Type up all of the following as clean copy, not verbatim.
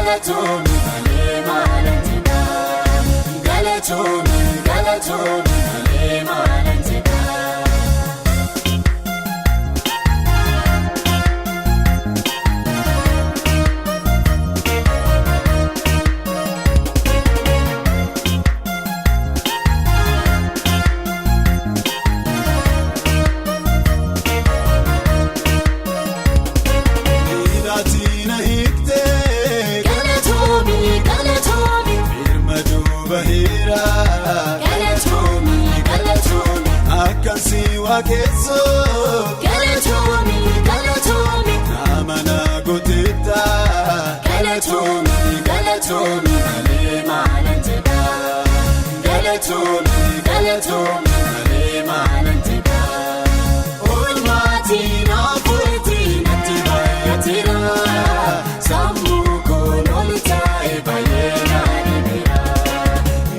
galatoomii malee maalan jedha. Galatoomii malee maalan jedha. Siwa kesso galatoomii namana gotita galatoomii malee maalan jedha. Galatoomii malee maalan jedha. Oolmaatiin afuutiin natti baay'ateera. Sammuu koon ol taa'e baay'ee naanneera.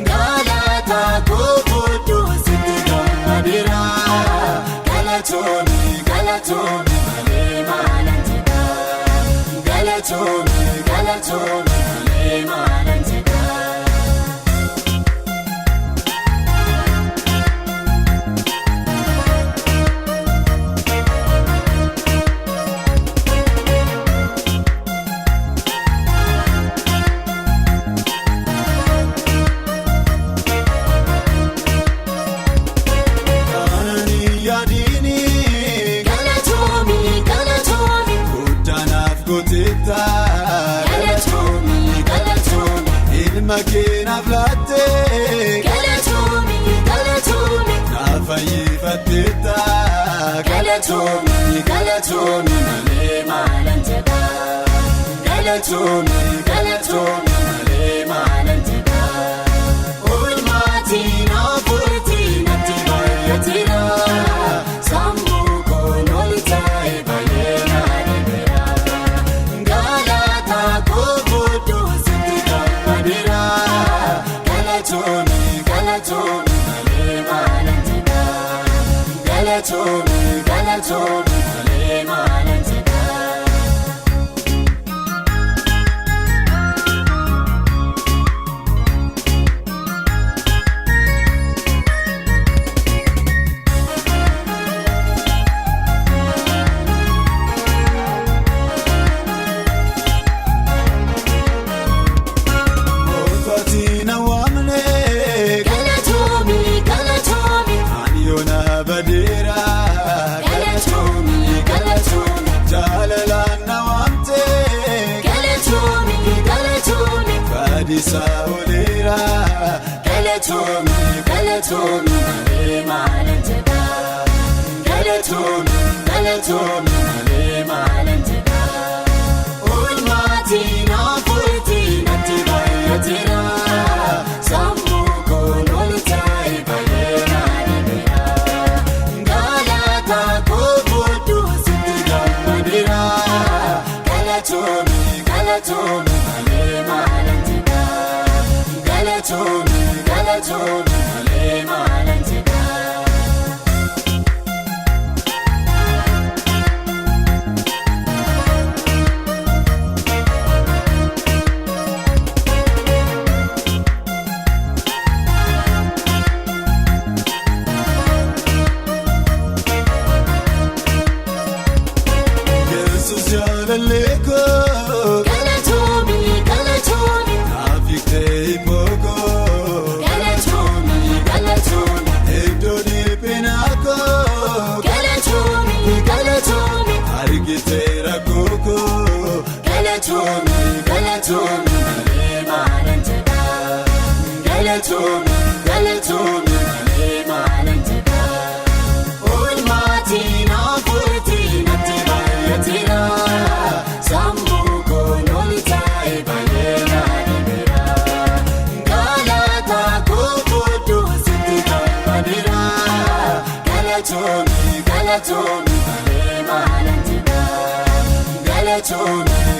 Galataa koo fudhuu sitti gammadeera. Galatoomii malee maalan jedha. Galatoomii malee maalan jedha. Makina flate galatoomii nafayyifatteta galatoomii malee maalan jedha. Galatoomii malee maalan jedha. Oolmaatiin afuutiin natti baay'ateera. Sammuu koon ol taa'e baay'ee naanneera. Galataa koo fudhuu sitti gammadeera. Galatoomii malee maalan jedha. Galatoomii malee maalan jedha. Saolera galatoomii malee maalan jedha. Galatoomii malee maalan jedha. Oolmaatiin afuutiin natti baay'ateera. Sammuu koon ol taa'e baay'ee naanneera. Galataa koo fudhuu sitti gammadeera. Galatoomii malee maalan jedha. Galatoomii malee maalan jedha. Yesus jaalalleeko Galatoomii naafiktee ibooko galatoomii eddoo dhiphinaako galatoomii argitee rakkooko galatoomii malee maalan jedha. Galatoomii malee maalan jedha. Oolmaatiin afuutiin natti baay'ateera. Sammuu koon ol taa'e baay'ee naanneera. Galataa koo fudhuu sitti gammadeera. Galatoomii malee maalan jedha. Galatoomii